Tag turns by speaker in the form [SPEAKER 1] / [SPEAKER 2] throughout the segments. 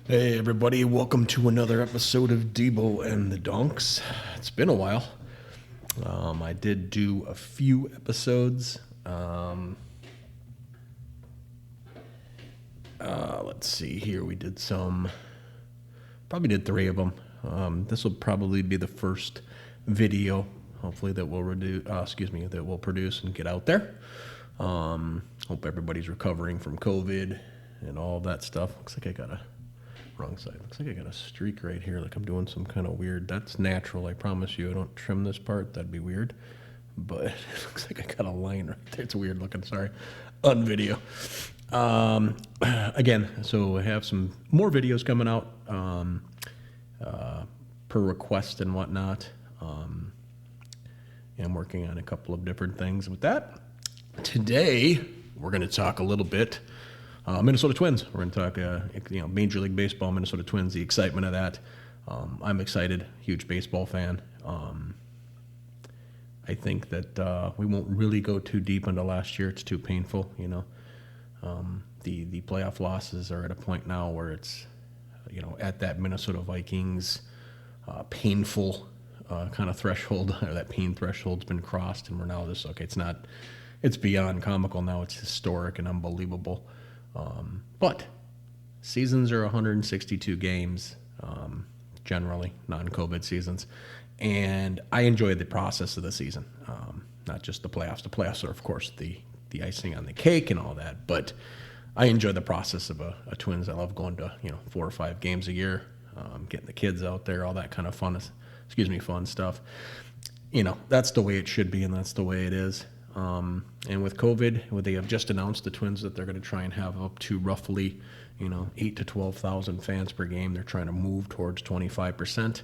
[SPEAKER 1] Hey everybody, welcome to another episode of Deebo and The Donks. It's been a while. I did do a few episodes. Let's see here. We did probably did 3 of them. This will probably be the first video, hopefully that we'll produce and get out there. Hope everybody's recovering from COVID and all that stuff. Looks like I got a wrong side. Looks like I got a streak right here, like I'm doing some kind of weird. That's natural, I promise you. I don't trim this part. That'd be weird. But it looks like I got a line right there. It's weird looking, sorry. On video. Again, so I have some more videos coming out per request and whatnot. I'm working on a couple of different things with that. Today, we're going to talk a little bit Minnesota Twins. We're going to talk, Major League Baseball, Minnesota Twins, the excitement of that. I'm excited, huge baseball fan. I think that we won't really go too deep into last year. It's too painful, The playoff losses are at a point now where it's, at that Minnesota Vikings painful kind of threshold, or that pain threshold's been crossed, and we're now it's beyond comical now. It's historic and unbelievable. But seasons are 162 games, generally, non-COVID seasons. And I enjoy the process of the season, not just the playoffs. The playoffs are, of course, the icing on the cake and all that. But I enjoy the process of a Twins. I love going to 4 or 5 games a year, getting the kids out there, all that kind of fun stuff. That's the way it should be, and that's the way it is. And with COVID, they have just announced, the Twins, that they're going to try and have up to roughly, 8 to 12,000 fans per game. They're trying to move towards 25%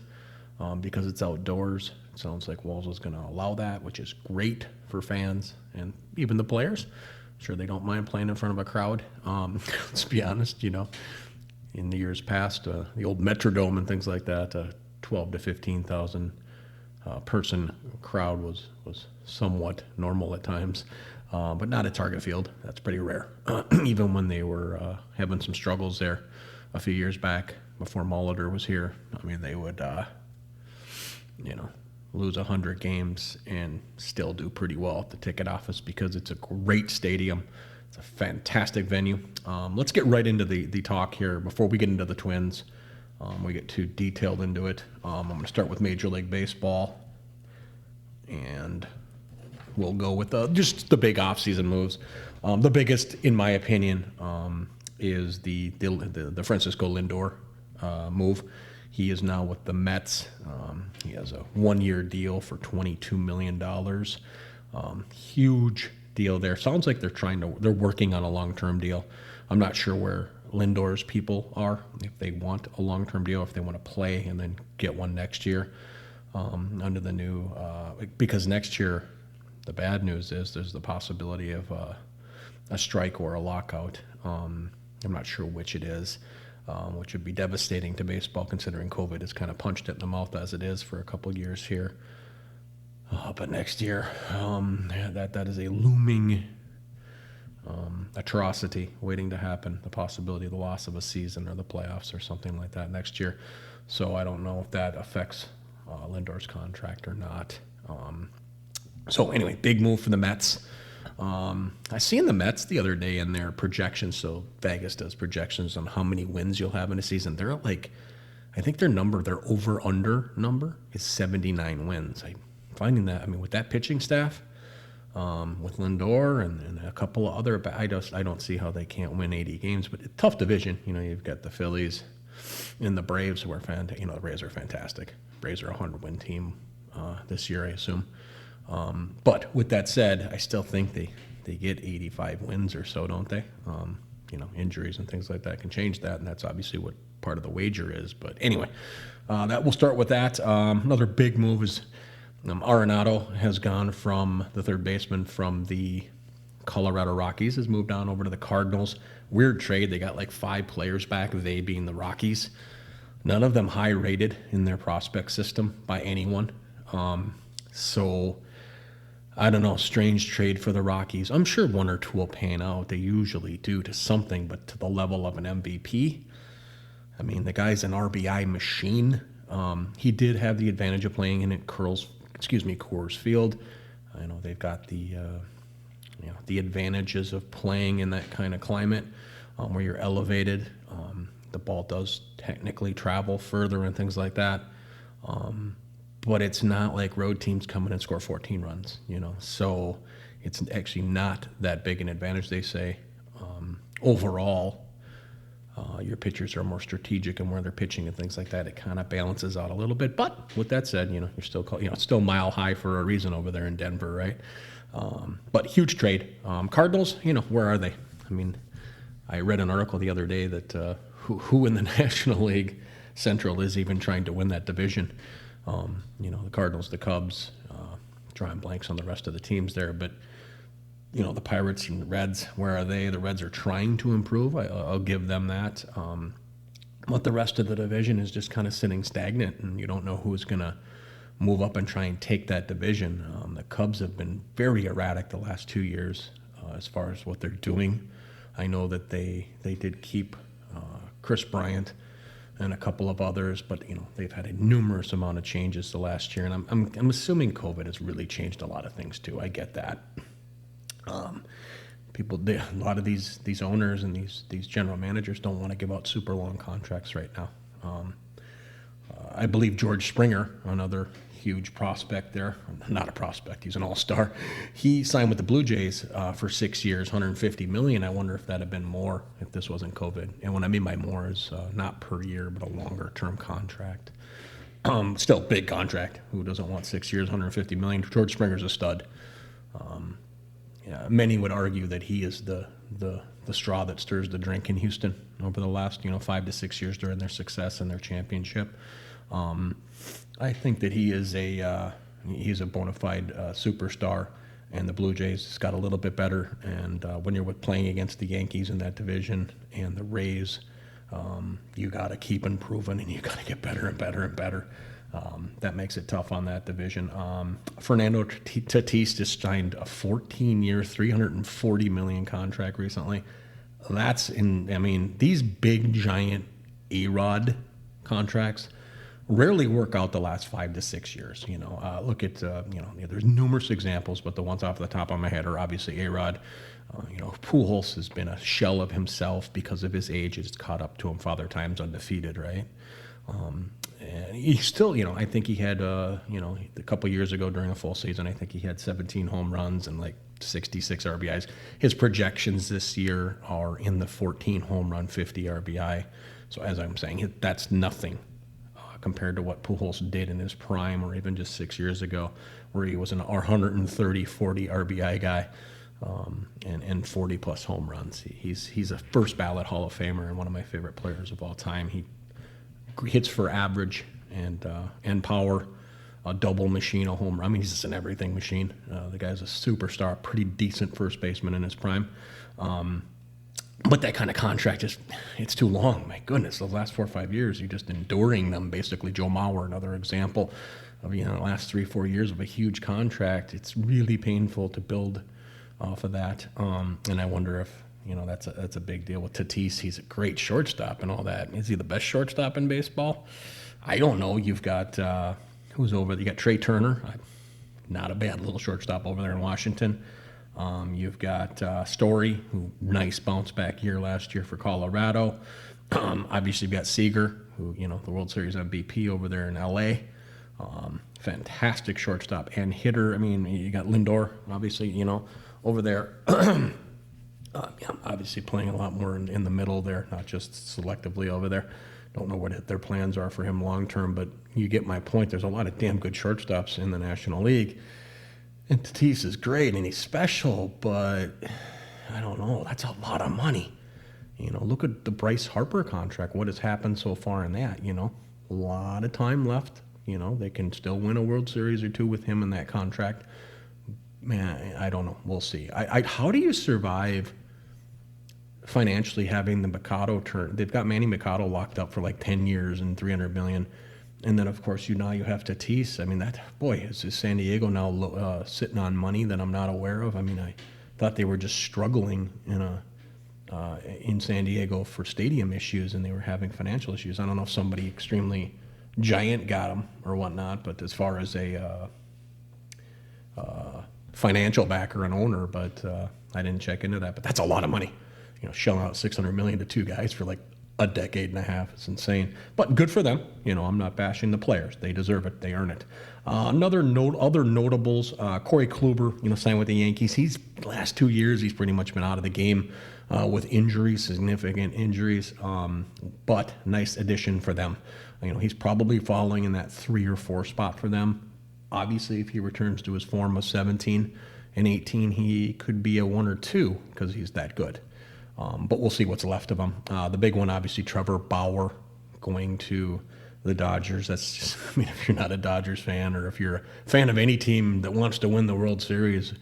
[SPEAKER 1] because it's outdoors. It sounds like Walls is going to allow that, which is great for fans and even the players. I'm sure they don't mind playing in front of a crowd. Let's be honest, in the years past, the old Metrodome and things like that, 12 to 15,000 person crowd was somewhat normal at times, but not at Target Field. That's pretty rare. Even when they were having some struggles there a few years back before Molitor was here, they would, lose 100 games and still do pretty well at the ticket office because it's a great stadium. It's a fantastic venue. Let's get right into the talk here before we get into the Twins. We get too detailed into it. I'm going to start with Major League Baseball, and we'll go with just the big offseason moves. The biggest, in my opinion, is the Francisco Lindor move. He is now with the Mets. He has a 1-year deal for $22 million. Huge deal there. Sounds like they're working on a long-term deal. I'm not sure where Lindor's people are, if they want a long-term deal, if they want to play and then get one next year under the new, because next year, the bad news is there's the possibility of a strike or a lockout. I'm not sure which it is, which would be devastating to baseball considering COVID has kind of punched it in the mouth as it is for a couple of years here. But next year, that is a looming atrocity waiting to happen, the possibility of the loss of a season or the playoffs or something like that next year. So I don't know if that affects Lindor's contract or not. So anyway, big move for the Mets. I seen the Mets the other day in their projections. So Vegas does projections on how many wins you'll have in a season. They're I think their over-under number is 79 wins. I'm finding that, with that pitching staff, with Lindor and a couple of other, I don't see how they can't win 80 games. But it's a tough division. You've got the Phillies and the Braves, who are fantastic. The Braves are fantastic. Braves are a 100-win team this year, I assume. But with that said, I still think they get 85 wins or so, don't they? Injuries and things like that can change that, and that's obviously what part of the wager is. But anyway, we'll start with that. Another big move is Arenado has gone from the third baseman from the Colorado Rockies, has moved on over to the Cardinals. Weird trade. They got 5 players back, they being the Rockies. None of them high rated in their prospect system by anyone. So I don't know, strange trade for the Rockies. I'm sure 1 or 2 will pan out. They usually do to something, but to the level of an MVP, I mean, the guy's an RBI machine. He did have the advantage of playing in it Coors Field. I know they've got the advantages of playing in that kind of climate where you're elevated. The ball does technically travel further and things like that. But it's not like road teams come in and score 14 runs, So it's actually not that big an advantage, they say. Overall, your pitchers are more strategic in where they're pitching and things like that. It kind of balances out a little bit. But with that said, you're still it's still mile high for a reason over there in Denver, right? But huge trade. Cardinals, where are they? I mean, I read an article the other day that who in the National League Central is even trying to win that division. The Cardinals, the Cubs, drawing blanks on the rest of the teams there. But, the Pirates and the Reds, where are they? The Reds are trying to improve. I'll give them that. But the rest of the division is just kind of sitting stagnant, and you don't know who's going to move up and try and take that division. The Cubs have been very erratic the last 2 years as far as what they're doing. I know that they did keep Chris Bryant and a couple of others, but they've had a numerous amount of changes the last year, and I'm assuming COVID has really changed a lot of things too. I get that. A lot of these owners and these general managers don't want to give out super long contracts right now. I believe George Springer, another huge prospect there, not a prospect, he's an all-star. He signed with the Blue Jays for 6 years, $150 million. I wonder if that had been more if this wasn't COVID. And what I mean by more is not per year, but a longer-term contract. Still big contract. Who doesn't want 6 years, $150 million? George Springer's a stud. Many would argue that he is the straw that stirs the drink in Houston over the last 5 to 6 years during their success and their championship. I think that he's a bona fide superstar, and the Blue Jays has got a little bit better. And when you're playing against the Yankees in that division and the Rays, you got to keep improving, and you got to get better and better and better. That makes it tough on that division. Fernando Tatis just signed a 14-year, $340 million contract recently. These big, giant A-Rod contracts rarely work out the last 5 to 6 years. Look at, there's numerous examples, but the ones off the top of my head are obviously A-Rod. Pujols has been a shell of himself because of his age. It's caught up to him. Father Time's undefeated, right? And he still, I think he had, a couple years ago during a full season, I think he had 17 home runs and like 66 RBIs. His projections this year are in the 14 home run, 50 RBI. So as I'm saying, that's nothing compared to what Pujols did in his prime, or even just 6 years ago, where he was an 130, 40 RBI guy and 40 plus home runs. He's a first ballot Hall of Famer and one of my favorite players of all time. He hits for average and power, a double machine, a home run. He's just an everything machine. The guy's a superstar, pretty decent first baseman in his prime. But that kind of contract it's too long. My goodness, the last 4 or 5 years, you're just enduring them. Basically, Joe Mauer, another example of the last 3-4 years of a huge contract. It's really painful to build off of that. And I wonder if that's a big deal with Tatis. He's a great shortstop and all that. Is he the best shortstop in baseball? I don't know. You've got who's over there? You got Trey Turner, not a bad little shortstop over there in Washington. You've got Story, who nice bounce back year last year for Colorado. Obviously, you've got Seager, who the World Series MVP over there in LA. Fantastic shortstop and hitter. You got Lindor, obviously, over there. Obviously playing a lot more in the middle there, not just selectively over there. Don't know what their plans are for him long term, but you get my point. There's a lot of damn good shortstops in the National League. And Tatis is great and he's special, but I don't know. That's a lot of money. Look at the Bryce Harper contract. What has happened so far in that? A lot of time left. They can still win a World Series or two with him in that contract. Man, I don't know. We'll see. How do you survive financially having the Machado turn? They've got Manny Machado locked up for like 10 years and $300 million. And then, of course, you have Tatis. Is San Diego now sitting on money that I'm not aware of? I thought they were just struggling in a in San Diego for stadium issues, and they were having financial issues. I don't know if somebody extremely giant got them or whatnot, but as far as a financial backer and owner, but I didn't check into that. But that's a lot of money, shelling out $600 million to two guys for like a decade and a half. It's insane, but good for them. I'm not bashing the players; they deserve it, they earn it. Other notables: Corey Kluber, signed with the Yankees. He's the last 2 years he's pretty much been out of the game with injuries, significant injuries. But nice addition for them. He's probably falling in that 3 or 4 spot for them. Obviously, if he returns to his form of 17 and 18, he could be a 1 or 2 because he's that good. But we'll see what's left of him. The big one, obviously, Trevor Bauer going to the Dodgers. That's just, if you're not a Dodgers fan or if you're a fan of any team that wants to win the World Series,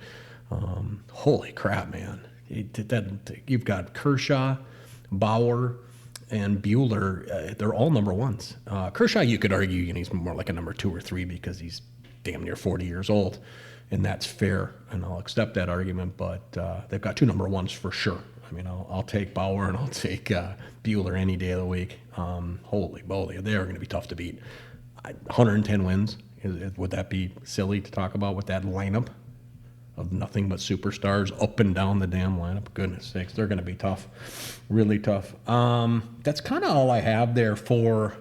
[SPEAKER 1] holy crap, man. You've got Kershaw, Bauer, and Buehler. They're all number ones. Kershaw, you could argue, he's more like a number 2 or 3 because he's damn near 40 years old, and that's fair, and I'll accept that argument, but they've got 2 number 1s for sure. I'll take Bauer and I'll take Buehler any day of the week. Holy moly, they are going to be tough to beat. 110 wins, would that be silly to talk about with that lineup of nothing but superstars up and down the damn lineup? Goodness sakes, they're going to be tough, really tough. That's kind of all I have there for,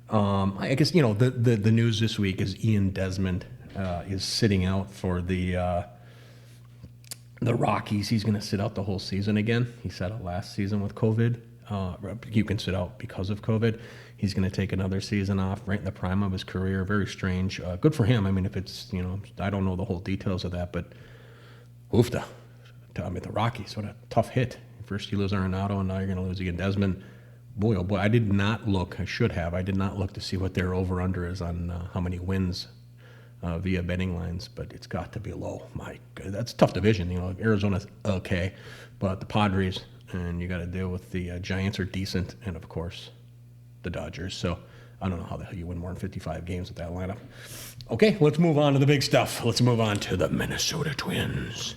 [SPEAKER 1] I guess, the news this week is Ian Desmond is sitting out for the Rockies. He's going to sit out the whole season again. He sat out last season with COVID. You can sit out because of COVID. He's going to take another season off right in the prime of his career. Very strange. Good for him. If it's, I don't know the whole details of that, but oofta. The Rockies, what a tough hit. First you lose Arenado, and now you're going to lose again Desmond. Boy, oh boy, I did not look. I should have. I did not look to see what their over-under is on how many wins via betting lines, but it's got to be low. My God, that's a tough division. Arizona's okay, but the Padres, and you got to deal with the Giants are decent, and of course, the Dodgers. So I don't know how the hell you win more than 55 games with that lineup. Okay, let's move on to the big stuff. Let's move on to the Minnesota Twins.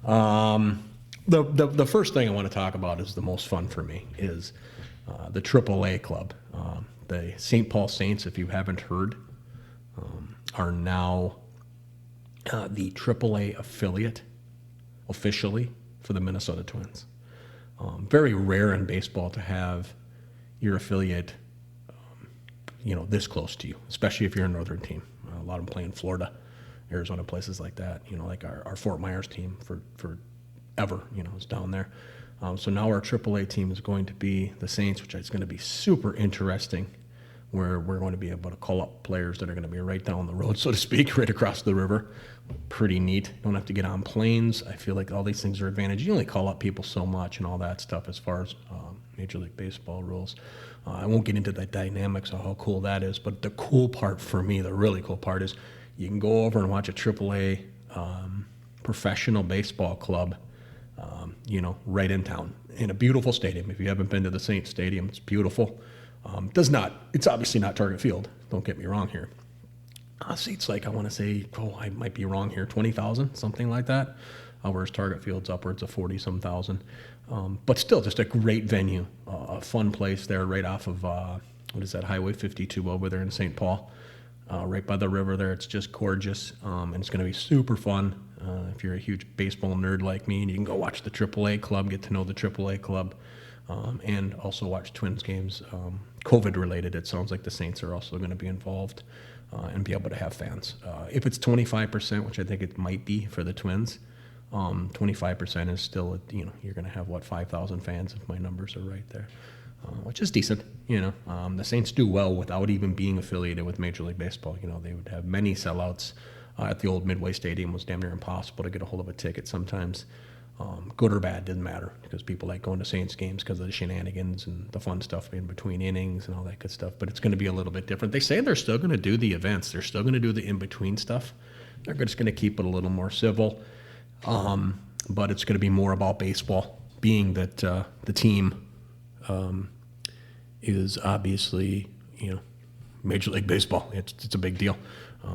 [SPEAKER 1] The first thing I want to talk about is the most fun for me is the AAA club. The St. Paul Saints, if you haven't heard, are now the AAA affiliate officially for the Minnesota Twins. Very rare in baseball to have your affiliate, this close to you, especially if you're a northern team. A lot of them play in Florida, Arizona, places like that. Like our Fort Myers team for ever, is down there. So now our AAA team is going to be the Saints, which is going to be super interesting, where we're going to be able to call up players that are going to be right down the road, so to speak, right across the river. Pretty neat. Don't have to get on planes. I feel like all these things are advantage. You only call up people so much and all that stuff as far as Major League Baseball rules. I won't get into the dynamics of how cool that is, but the cool part for me, the really cool part is you can go over and watch a AAA professional baseball club, right in town in a beautiful stadium. If you haven't been to the Saints Stadium, it's beautiful. It's obviously not Target Field. Don't get me wrong here. Seats like, I want to say, I might be wrong here, 20,000, something like that. Whereas Target Field's upwards of 40-some thousand. But still, just a great venue, a fun place there right off of, Highway 52 over there in St. Paul. Right by the river there. It's just gorgeous, and it's going to be super fun. If you're a huge baseball nerd like me, and you can go watch the AAA club, get to know the AAA club, and also watch Twins games. COVID related, it sounds like the Saints are also going to be involved and be able to have fans. If it's 25%, which I think it might be for the Twins, 25% is still, you're going to have 5,000 fans if my numbers are right there, which is decent. The Saints do well without even being affiliated with Major League Baseball. They would have many sellouts at the old Midway Stadium. It was damn near impossible to get a hold of a ticket sometimes. Good or bad, didn't matter, because people like going to Saints games because of the shenanigans and the fun stuff in between innings and all that good stuff. But it's going to be a little bit different. They say they're still going to do the events. They're still going to do the in-between stuff. They're just going to keep it a little more civil. But it's going to be more about baseball, being that the team is obviously, Major League Baseball. It's a big deal.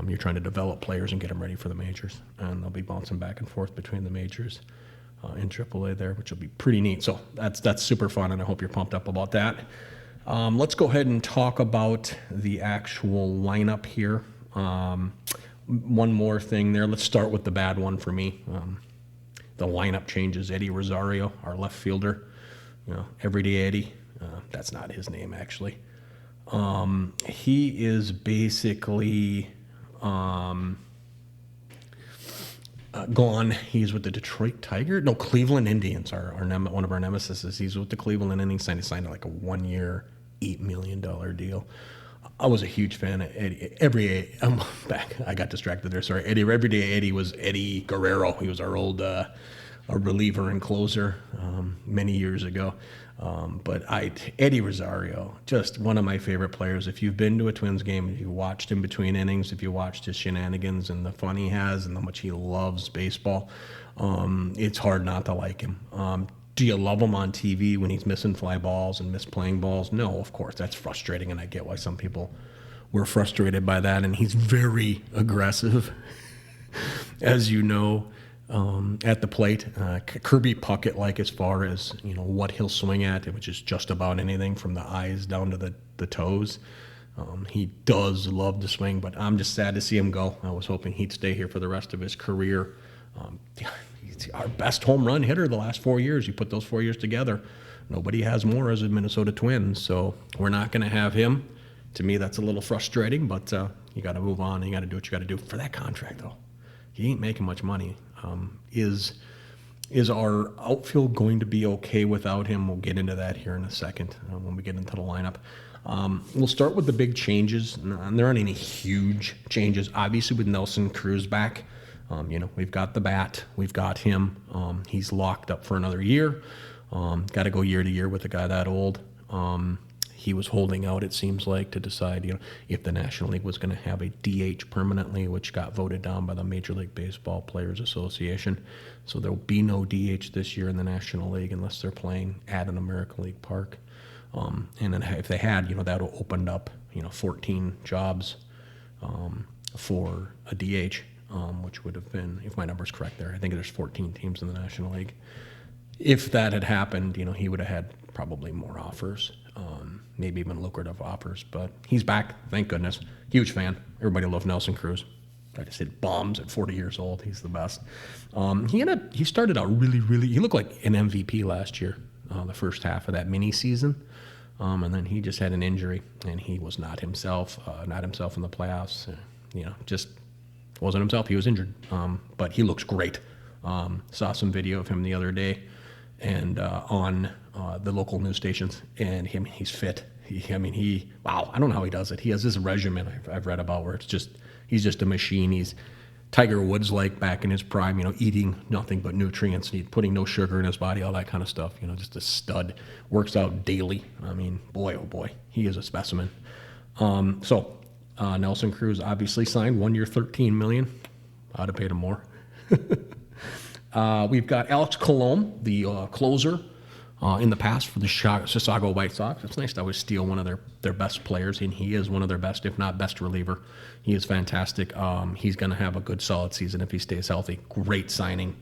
[SPEAKER 1] You're trying to develop players and get them ready for the majors. And they'll be bouncing back and forth between the majors. in AAA there, which will be pretty neat. So that's super fun, and I hope you're pumped up about that. Let's go ahead and talk about the actual lineup here. One more thing there. Let's start with the bad one for me. The lineup changes. Eddie Rosario, our left fielder, Everyday Eddie. That's not his name, actually. He is basically gone. He's with the Detroit Tigers. No, Cleveland Indians are one of our nemesis. He's with the Cleveland Indians. He signed like a 1 year, $8 million deal. I was a huge fan of Eddie. I got distracted there. Sorry. Everyday Eddie was Eddie Guerrero. He was our old a reliever and closer many years ago. But Eddie Rosario, just one of my favorite players. If you've been to a Twins game, if you watched him between innings, if you watched his shenanigans and the fun he has and how much he loves baseball, it's hard not to like him. Do you love him on TV when he's missing fly balls and misplaying balls? No, of course. That's frustrating, and I get why some people were frustrated by that. And he's very aggressive, as you know, at the plate. Kirby Puckett-like as far as what he'll swing at, which is just about anything from the eyes down to the toes. He does love to swing, but I'm just sad to see him go. I was hoping he'd stay here for the rest of his career. He's our best home run hitter the last 4 years. You put those 4 years together, nobody has more as a Minnesota Twins, so we're not going to have him. To me, that's a little frustrating, but you got to move on. You got to do what you got to do. For that contract, though, he ain't making much money. Is our outfield going to be okay without him? We'll get into that here in a second when we get into the lineup. We'll start with the big changes, and there aren't any huge changes. Obviously, with Nelson Cruz back, we've got the bat. We've got him. He's locked up for another year. Got to go year to year with a guy that old. He was holding out, it seems like, to decide, if the National League was going to have a DH permanently, which got voted down by the Major League Baseball Players Association. So there will be no DH this year in the National League unless they're playing at an American League park. And then if they had, that would opened up, 14 jobs for a DH, which would have been, if my number's correct there, I think there's 14 teams in the National League. If that had happened, he would have had probably more offers, maybe even lucrative offers. But he's back, thank goodness. Huge fan. Everybody loved Nelson Cruz. I just hit bombs at 40 years old. He's the best. He started out really, he looked like an MVP last year, the first half of that mini season. And then he just had an injury, and he was not himself in the playoffs. Just wasn't himself. He was injured. But he looks great. Saw some video of him the other day, and on the local news stations, and he's fit. Wow, I don't know how he does it. He has this regimen I've read about where he's just a machine. He's Tiger Woods like back in his prime, eating nothing but nutrients, putting no sugar in his body, all that kind of stuff. Just a stud. Works out daily. Boy, oh boy, he is a specimen. Nelson Cruz obviously signed 1 year, $13 million. I'd have paid him more. We've got Alex Colomé, the closer in the past for the Chicago White Sox. It's nice to always steal one of their best players, and he is one of their best, if not best reliever. He is fantastic. He's going to have a good, solid season if he stays healthy. Great signing.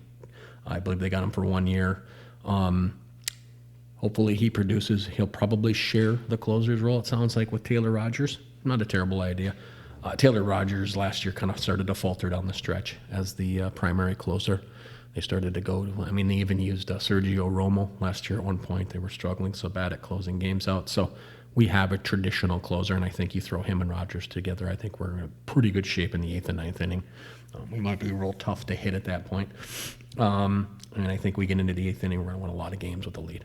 [SPEAKER 1] I believe they got him for 1 year. Hopefully he produces. He'll probably share the closer's role, it sounds like, with Taylor Rogers. Not a terrible idea. Taylor Rogers last year kind of started to falter down the stretch as the primary closer. They started to go, they even used Sergio Romo last year at one point. They were struggling so bad at closing games out. So we have a traditional closer, and I think you throw him and Rogers together, I think we're in pretty good shape in the 8th and 9th inning. We might be real tough to hit at that point. And I think we get into the 8th inning, we're going to win a lot of games with the lead.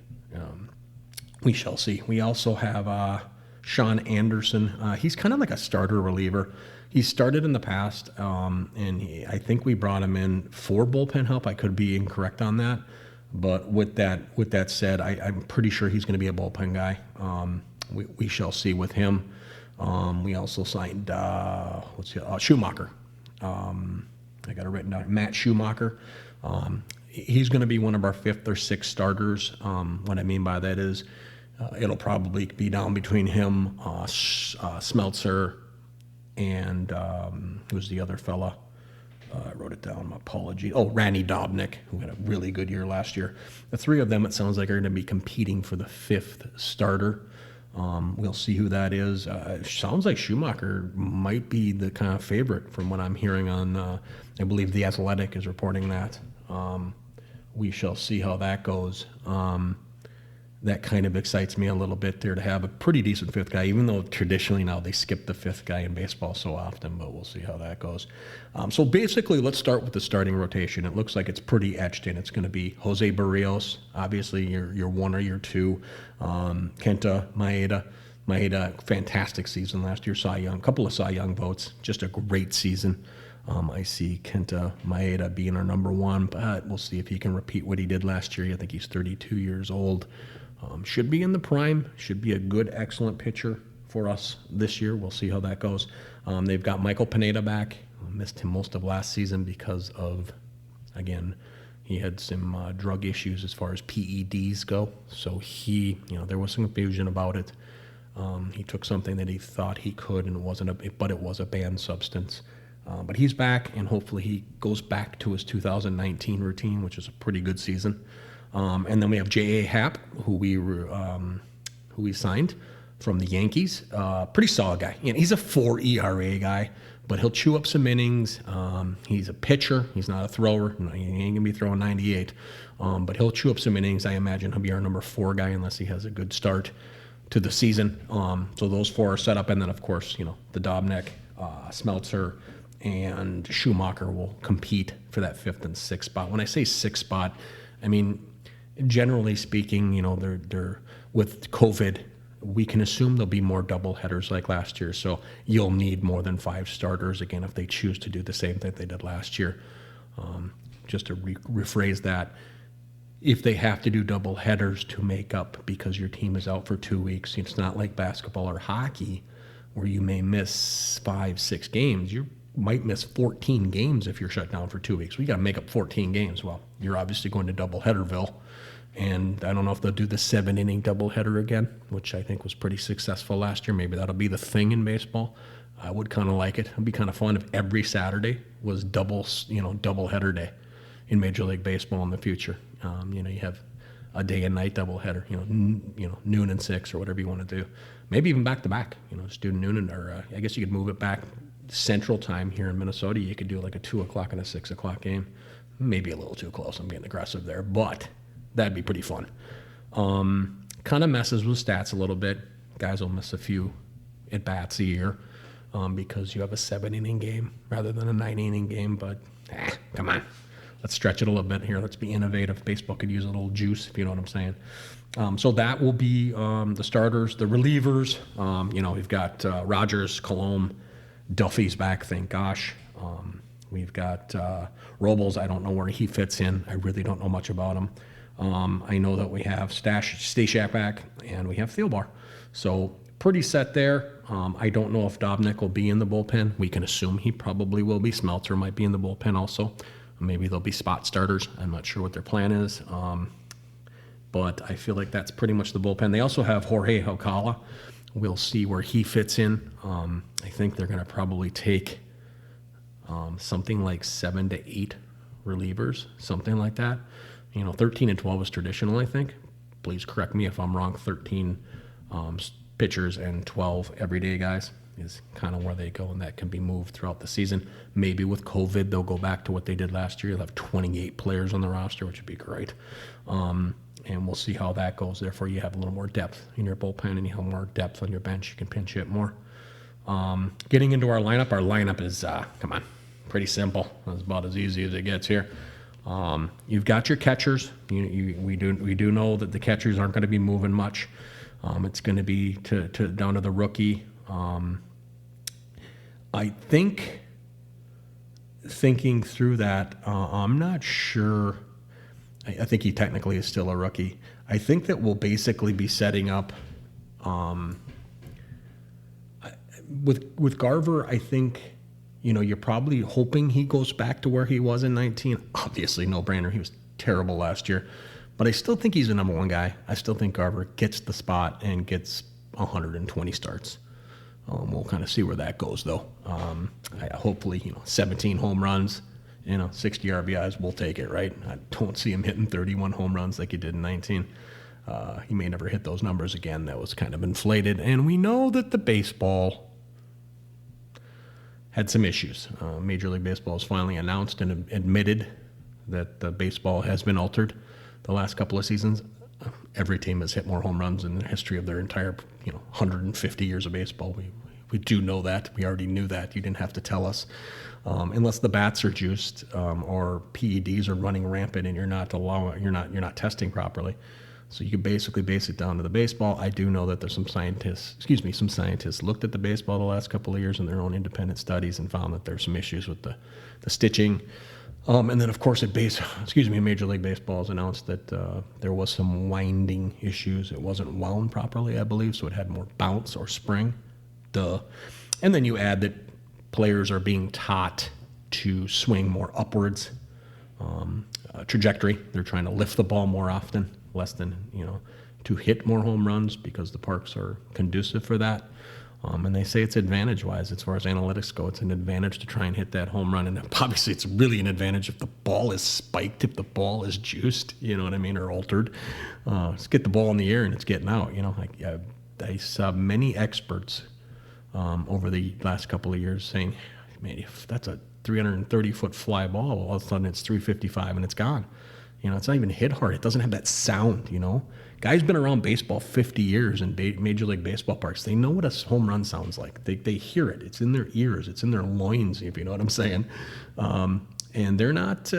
[SPEAKER 1] We shall see. We also have Sean Anderson. He's kind of like a starter reliever. He started in the past, and I think we brought him in for bullpen help. I could be incorrect on that, but with that said, I'm pretty sure he's going to be a bullpen guy. We shall see with him. We also signed Schumacher. I got it written down. Matt Schumacher. He's going to be one of our 5th or 6th starters. What I mean by that is it'll probably be down between him, Smeltzer, and who's the other fella? I wrote it down. My apology. Oh, Randy Dobnik, who had a really good year last year. The three of them, it sounds like, are going to be competing for the fifth starter. We'll see who that is. Sounds like Schumacher might be the kind of favorite from what I'm hearing on, I believe The Athletic is reporting that. We shall see how that goes. That kind of excites me a little bit there to have a pretty decent fifth guy, even though traditionally now they skip the fifth guy in baseball so often, but we'll see how that goes. So basically, let's start with the starting rotation. It looks like it's pretty etched in. It's going to be Jose Barrios, obviously your one or your two, Kenta Maeda. Maeda, fantastic season last year, Cy Young, couple of Cy Young votes, just a great season. I see Kenta Maeda being our number one, but we'll see if he can repeat what he did last year. I think he's 32 years old. Should be in the prime, should be a good, excellent pitcher for us this year. We'll see how that goes. They've got Michael Pineda back. Missed him most of last season because of, again, he had some drug issues as far as PEDs go. So there was some confusion about it. He took something that he thought he could, and it was a banned substance. But he's back, and hopefully he goes back to his 2019 routine, which is a pretty good season. And then we have J.A. Happ, who we signed from the Yankees. Pretty solid guy. He's a 4 ERA guy, but he'll chew up some innings. He's a pitcher. He's not a thrower. He ain't going to be throwing 98. But he'll chew up some innings. I imagine he'll be our number 4 guy unless he has a good start to the season. So those 4 are set up. And then, of course, the Dobnik, Smeltzer, and Schumacher will compete for that 5th and 6th spot. When I say 6th spot, I mean, generally speaking, they're with COVID, we can assume there'll be more double headers like last year. So you'll need more than 5 starters again if they choose to do the same thing they did last year. Just to rephrase that, if they have to do double headers to make up because your team is out for 2 weeks, it's not like basketball or hockey where you may miss 5-6 games. You might miss 14 games if you're shut down for 2 weeks. We got to make up 14 games. Well, you're obviously going to doubleheaderville, and I don't know if they'll do the 7-inning doubleheader again, which I think was pretty successful last year. Maybe that'll be the thing in baseball. I would kind of like it. It'd be kind of fun if every Saturday was doubleheader day in Major League Baseball in the future. You have a day and night doubleheader. Noon and 6 or whatever you want to do. Maybe even back to back. Just do noon or I guess you could move it back. Central time here in Minnesota, you could do like a 2 o'clock and a 6 o'clock game. Maybe a little too close. I'm getting aggressive there, but that'd be pretty fun. Kind of messes with stats a little bit. Guys will miss a few at-bats a year because you have a 7-inning game rather than a 9-inning game, but come on. Let's stretch it a little bit here. Let's be innovative. Baseball could use a little juice, if you know what I'm saying. So that will be the starters. The relievers, we've got Rogers, Colomb, Duffy's back, thank gosh. We've got Robles. I don't know where he fits in. I really don't know much about him. I know that we have Stashak back, and we have Thielbar. So pretty set there. I don't know if Dobnik will be in the bullpen. We can assume he probably will be. Smeltzer might be in the bullpen also. Maybe they'll be spot starters. I'm not sure what their plan is. But I feel like that's pretty much the bullpen. They also have Jorge Alcala. We'll see where he fits in. I think they're going to probably take something like 7 to 8 relievers, something like that. 13 and 12 is traditional, I think. Please correct me if I'm wrong. 13 pitchers and 12 everyday guys is kind of where they go, and that can be moved throughout the season. Maybe with COVID, they'll go back to what they did last year. They'll have 28 players on the roster, which would be great. And we'll see how that goes. Therefore, you have a little more depth in your bullpen, and you have more depth on your bench. You can pinch hit more. Getting into our lineup is, pretty simple. That's about as easy as it gets here. You've got your catchers. We do know that the catchers aren't going to be moving much. It's going to be down to the rookie. I think thinking through that, I'm not sure. I think he technically is still a rookie. I think that we'll basically be setting up with Garver. I think you're probably hoping he goes back to where he was in 19. Obviously, no brainer. He was terrible last year, but I still think he's the number one guy. I still think Garver gets the spot and gets 120 starts. We'll kind of see where that goes, though. Hopefully, 17 home runs, 60 RBIs, we'll take it, right? I don't see him hitting 31 home runs like he did in 19. He may never hit those numbers again. That was kind of inflated. And we know that the baseball had some issues. Major League Baseball has finally announced and admitted that the baseball has been altered the last couple of seasons. Every team has hit more home runs in the history of their entire 150 years of baseball. We do know that. We already knew that. You didn't have to tell us. Unless the bats are juiced or PEDs are running rampant and you're not testing properly. So you can basically base it down to the baseball. I do know that there's some scientists looked at the baseball the last couple of years in their own independent studies and found that there's some issues with the stitching. And then, of course, Major League Baseball has announced that there was some winding issues. It wasn't wound properly, I believe, so it had more bounce or spring. Duh. And then you add that players are being taught to swing more upwards trajectory. They're trying to lift the ball more often, less than, to hit more home runs because the parks are conducive for that. And they say it's advantage-wise as far as analytics go. It's an advantage to try and hit that home run. And obviously it's really an advantage if the ball is spiked, if the ball is juiced, or altered. Just get the ball in the air and it's getting out. I saw many experts over the last couple of years saying, man, if that's a 330-foot fly ball, all of a sudden it's 355 and it's gone. It's not even hit hard. It doesn't have that sound, Guys been around baseball 50 years in Major League Baseball parks. They know what a home run sounds like. They hear it. It's in their ears. It's in their loins, if you know what I'm saying. And they're not...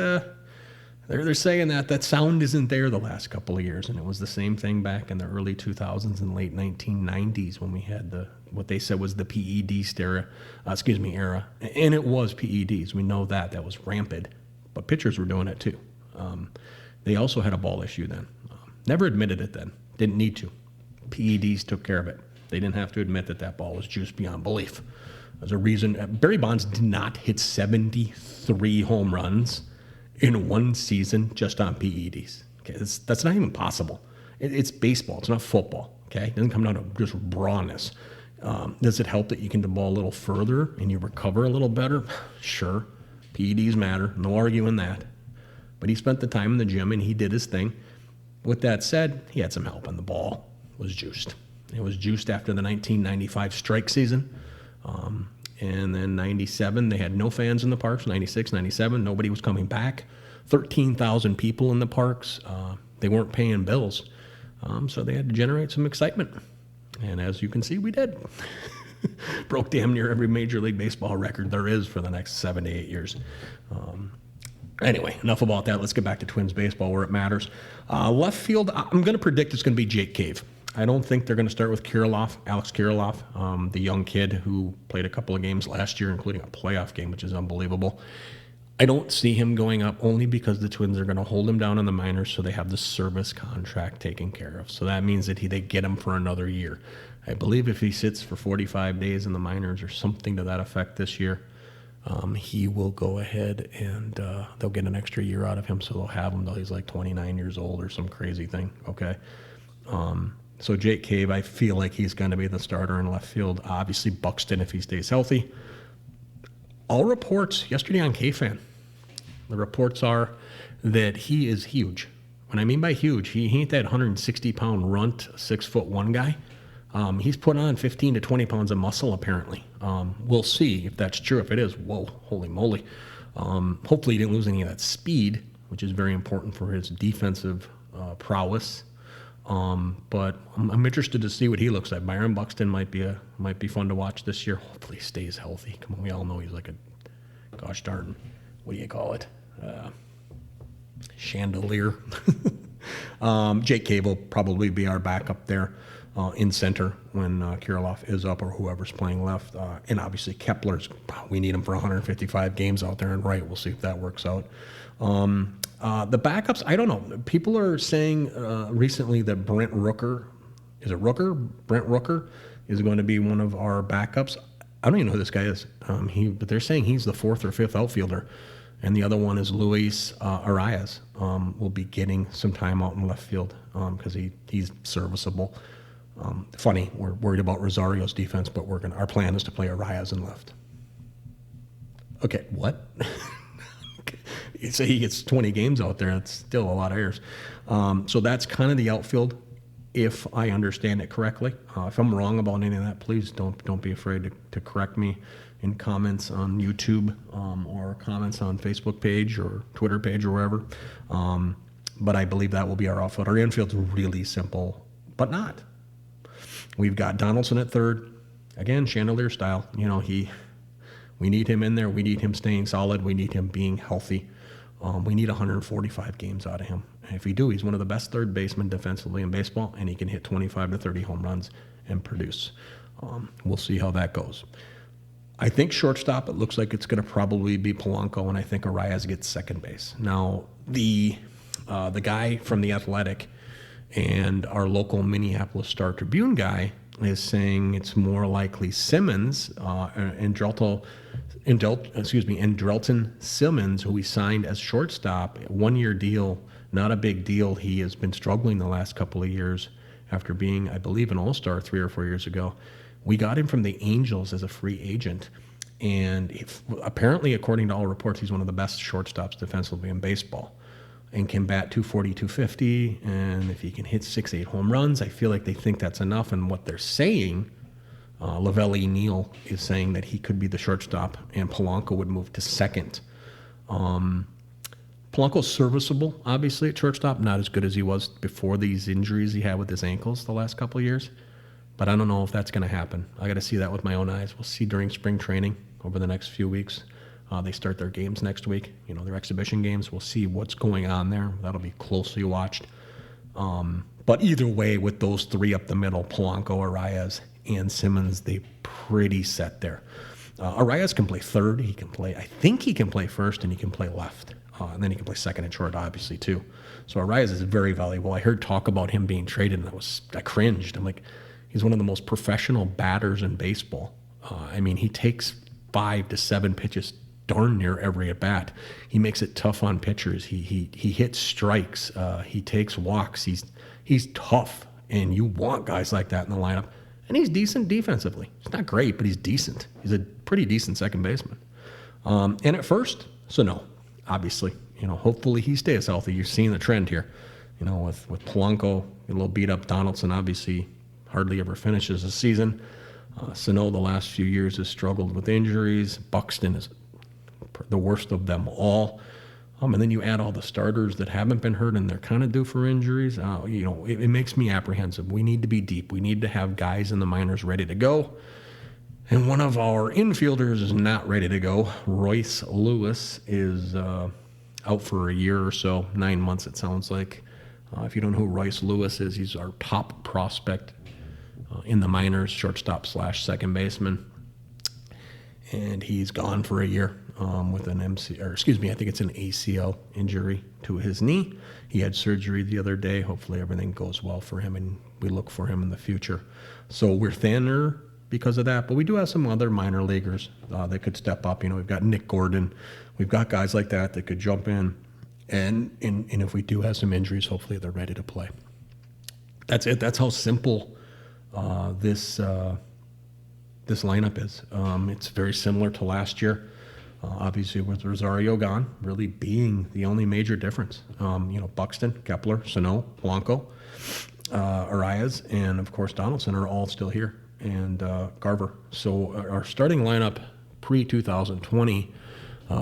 [SPEAKER 1] They're saying that sound isn't there the last couple of years, and it was the same thing back in the early 2000s and late 1990s when we had what they said was the PED era, and it was PEDs. We know that was rampant, but pitchers were doing it too. They also had a ball issue then. Never admitted it then. Didn't need to. PEDs took care of it. They didn't have to admit that ball was juiced beyond belief. There's a reason. Barry Bonds did not hit 73 home runs in one season just on PEDs. Okay, that's not even possible. It's baseball. It's not football. Okay, it doesn't come down to just rawness. Does it help that you can the ball a little further and you recover a little better? Sure. PEDs matter. No arguing that. But he spent the time in the gym and he did his thing. With that said, he had some help and the ball was juiced. It was juiced after the 1995 strike season. And then 97, they had no fans in the parks. 96, 97, nobody was coming back. 13,000 people in the parks. They weren't paying bills. So they had to generate some excitement. And as you can see, we did. Broke damn near every Major League Baseball record there is for the next 7 to 8 years. Anyway, enough about that. Let's get back to Twins baseball where it matters. Left field, I'm going to predict it's going to be Jake Cave. I don't think they're going to start with Alex Kirilloff, the young kid who played a couple of games last year, including a playoff game, which is unbelievable. I don't see him going up only because the Twins are going to hold him down in the minors so they have the service contract taken care of. So that means that they get him for another year. I believe if he sits for 45 days in the minors or something to that effect this year, he will go ahead and they'll get an extra year out of him. So they'll have him till he's like 29 years old or some crazy thing. Okay. So Jake Cave, I feel like he's going to be the starter in left field. Obviously Buxton if he stays healthy. All reports yesterday on KFan, the reports are that he is huge. What I mean by huge, he ain't that 160-pound runt, 6'1" guy. He's put on 15 to 20 pounds of muscle, apparently. We'll see if that's true. If it is, whoa, holy moly. Hopefully he didn't lose any of that speed, which is very important for his defensive prowess. But I'm interested to see what he looks like. Byron Buxton might be fun to watch this year. Hopefully he stays healthy. Come on, we all know he's like a, gosh darn, what do you call it? Chandelier. Jake Cave will probably be our backup there. In center when Kirilloff is up or whoever's playing left. And obviously Kepler's, we need him for 155 games out there and right. We'll see if that works out. The backups, I don't know. People are saying recently that Brent Rooker is going to be one of our backups. I don't even know who this guy is. But they're saying he's the fourth or fifth outfielder. And the other one is Luis Arias. Will be getting some time out in left field because he's serviceable. Funny, we're worried about Rosario's defense, but our plan is to play Arias in left. Okay, what? Okay. say he gets 20 games out there, that's still a lot of errors. So that's kind of the outfield, if I understand it correctly. If I'm wrong about any of that, please don't be afraid to correct me in comments on YouTube or comments on Facebook page or Twitter page or wherever. But I believe that will be our outfield. Our infield's really simple, but not. We've got Donaldson at third. Again, Chandelier style. We need him in there. We need him staying solid. We need him being healthy. We need 145 games out of him. And if we do, he's one of the best third basemen defensively in baseball, and he can hit 25 to 30 home runs and produce. We'll see how that goes. I think shortstop, it looks like it's going to probably be Polanco, and I think Arias gets second base. Now, the guy from The Athletic and our local Minneapolis Star-Tribune guy is saying it's more likely Simmons and Andrelton Simmons, who we signed as shortstop, 1-year deal, not a big deal. He has been struggling the last couple of years after being, I believe, an All-Star 3 or 4 years ago. We got him from the Angels as a free agent, and apparently, according to all reports, he's one of the best shortstops defensively in baseball and can bat 240, 250, and if he can hit 6-8 home runs, I feel like they think that's enough. And what they're saying, Lavelli Neal is saying that he could be the shortstop and Polanco would move to second. Polanco's serviceable, obviously, at shortstop, not as good as he was before these injuries he had with his ankles the last couple of years, but I don't know if that's going to happen. I got to see that with my own eyes. We'll see during spring training over the next few weeks. They start their games next week, their exhibition games. We'll see what's going on there. That'll be closely watched. But either way, with those three up the middle, Polanco, Arias, and Simmons, they pretty set there. Arias can play third. I think he can play first, and he can play left. And then he can play second and short, obviously, too. So Arias is very valuable. I heard talk about him being traded, and I cringed. I'm like, he's one of the most professional batters in baseball. He takes 5 to 7 pitches darn near every at bat. He makes it tough on pitchers. He hits strikes. He takes walks. He's tough, and you want guys like that in the lineup. And he's decent defensively. He's not great, but he's decent. He's a pretty decent second baseman. And at first, Sano, obviously, hopefully he stays healthy. You're seeing the trend here, with Polanco, a little beat up. Donaldson obviously hardly ever finishes a season. Sano the last few years has struggled with injuries. Buxton is the worst of them all. And then you add all the starters that haven't been hurt and they're kind of due for injuries. It makes me apprehensive. We need to be deep. We need to have guys in the minors ready to go. And one of our infielders is not ready to go. Royce Lewis is out for a year or so, 9 months it sounds like. If you don't know who Royce Lewis is, he's our top prospect in the minors, shortstop / second baseman. And he's gone for a year with an I think it's an ACL injury to his knee. He had surgery the other day. Hopefully everything goes well for him, and we look for him in the future. So we're thinner because of that, but we do have some other minor leaguers that could step up. We've got Nick Gordon. We've got guys like that could jump in. And if we do have some injuries, hopefully they're ready to play. That's it. That's how simple this lineup is. It's very similar to last year. Obviously, with Rosario gone, really being the only major difference. Buxton, Kepler, Sano, Polanco, Arias, and of course Donaldson are all still here, and Garver. So our starting lineup pre-2020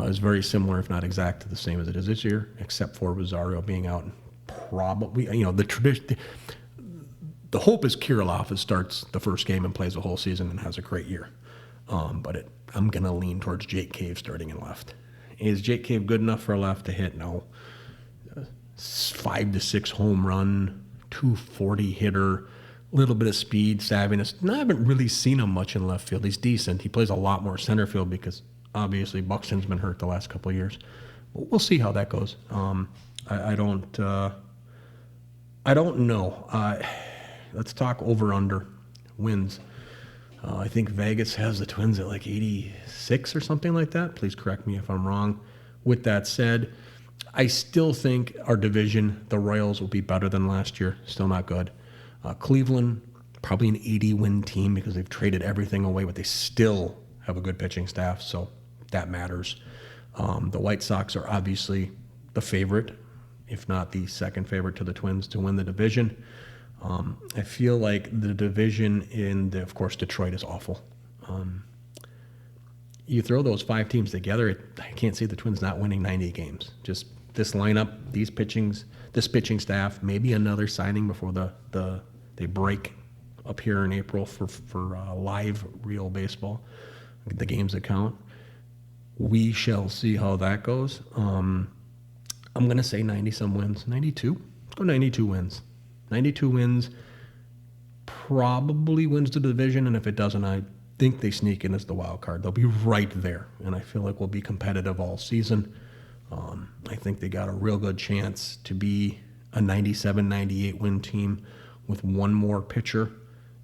[SPEAKER 1] is very similar, if not exactly the same as it is this year, except for Rosario being out. Probably, the tradition. The hope is Kirilloff starts the first game and plays the whole season and has a great year. But I'm going to lean towards Jake Cave starting in left. Is Jake Cave good enough for a left to hit? No. 5 to 6 home run, 240 hitter, a little bit of speed, savviness. I haven't really seen him much in left field. He's decent. He plays a lot more center field because obviously Buxton's been hurt the last couple of years. But we'll see how that goes. I don't know. Let's talk over-under wins. I think Vegas has the Twins at like 86 or something like that. Please correct me if I'm wrong. With that said, I still think our division, the Royals, will be better than last year. Still not good. Cleveland, probably an 80-win team because they've traded everything away, but they still have a good pitching staff, so that matters. The White Sox are obviously the favorite, if not the second favorite to the Twins to win the division. I feel like the division of course, Detroit is awful. You throw those 5 teams together, I can't see the Twins not winning 90 games. Just this lineup, this pitching staff, maybe another signing before they break up here in April for live real baseball, the games that count. We shall see how that goes. I'm going to say 90-some wins. 92? Let's go 92 wins. 92 wins probably wins the division, and if it doesn't, I think they sneak in as the wild card. They'll be right there, and I feel like we'll be competitive all season. I think they got a real good chance to be a 97, 98 win team with one more pitcher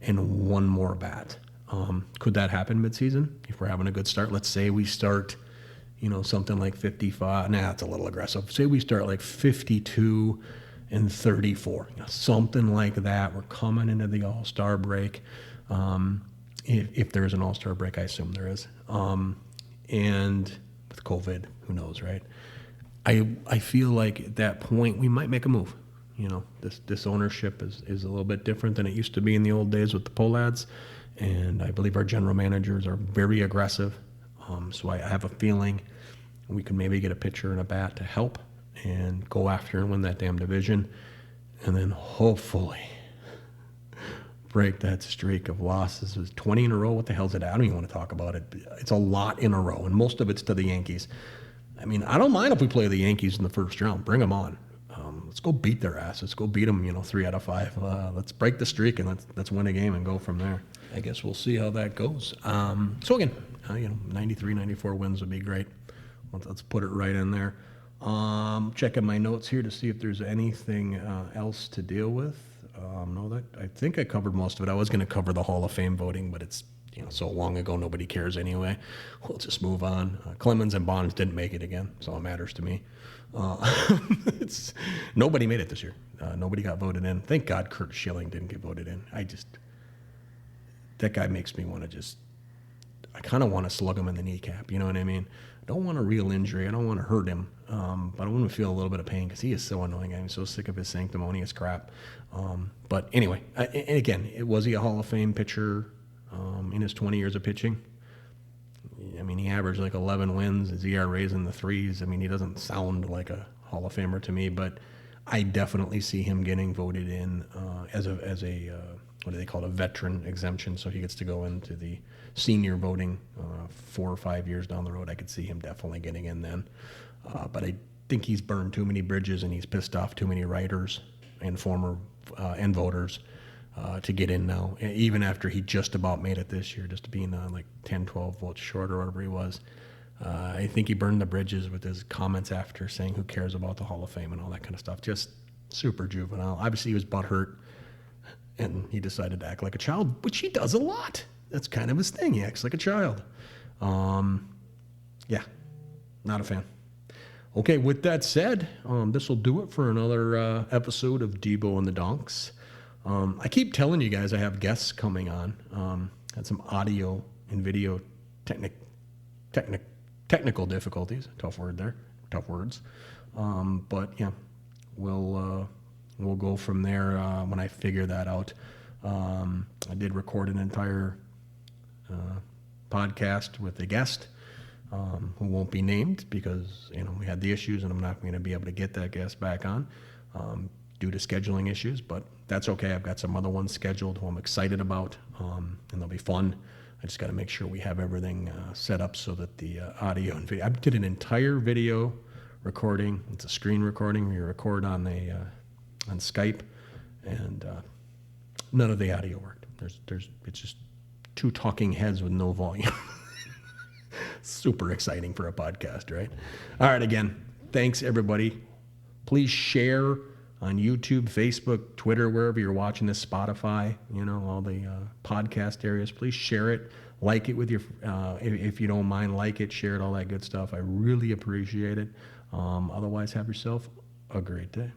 [SPEAKER 1] and one more bat. Could that happen midseason if we're having a good start? Let's say we start, something like 55. Nah, that's a little aggressive. Say we start like 52 and 34, something like that. We're coming into the All-Star break. If there is an All-Star break, I assume there is. And with COVID, who knows, right? I feel like at that point we might make a move. This ownership is a little bit different than it used to be in the old days with the Pohlads, and I believe our general managers are very aggressive. So I have a feeling we could maybe get a pitcher and a bat to help and go after and win that damn division, and then hopefully break that streak of losses. It was 20 in a row. What the hell's it? I don't even want to talk about it. It's a lot in a row, and most of it's to the Yankees. I mean, I don't mind if we play the Yankees in the first round. Bring them on. Let's go beat their ass. Let's go beat them, 3 out of 5. Let's break the streak and let's win a game and go from there. I guess we'll see how that goes. So again, 93, 94 wins would be great. Let's put it right in there. Checking my notes here to see if there's anything else to deal with. No, I think I covered most of it. I was going to cover the Hall of Fame voting, but it's so long ago, nobody cares anyway. We'll just move on. Clemens and Bonds didn't make it again, so it matters to me. Nobody made it this year. Nobody got voted in. Thank God Kurt Schilling didn't get voted in. That guy makes me want to I kind of want to slug him in the kneecap. You know what I mean? I don't want a real injury. I don't want to hurt him. But I want him to feel a little bit of pain because he is so annoying. I'm so sick of his sanctimonious crap. But anyway, and again, was he a Hall of Fame pitcher in his 20 years of pitching? I mean, he averaged like 11 wins. His ERA's in the 3s. I mean, he doesn't sound like a Hall of Famer to me, but I definitely see him getting voted in as a what do they call it, a veteran exemption, so he gets to go into the senior voting 4 or 5 years down the road. I could see him definitely getting in then. But I think he's burned too many bridges and he's pissed off too many writers and former and voters to get in now, even after he just about made it this year, just being like 10, 12 votes short or whatever he was. I think he burned the bridges with his comments after saying who cares about the Hall of Fame and all that kind of stuff. Just super juvenile. Obviously, he was butthurt, and he decided to act like a child, which he does a lot. That's kind of his thing. He acts like a child. Yeah, not a fan. Okay, with that said, this will do it for another episode of Deebo and The Donks. I keep telling you guys I have guests coming on. Had some audio and video technical difficulties. Tough word there. Tough words. But yeah, we'll go from there when I figure that out. I did record an entire podcast with a guest who won't be named because we had the issues, and I'm not going to be able to get that guest back on due to scheduling issues. But that's okay. I've got some other ones scheduled who I'm excited about, and they'll be fun. I just got to make sure we have everything set up so that the audio and video. I did an entire video recording. It's a screen recording. We record on Skype, and none of the audio worked. It's just two talking heads with no volume. Super exciting for a podcast, right? All right, again, thanks everybody. Please share on YouTube, Facebook, Twitter, wherever you're watching this, Spotify, all the podcast areas. Please share it. Like it with your, if you don't mind, like it, share it, all that good stuff. I really appreciate it. Otherwise, have yourself a great day.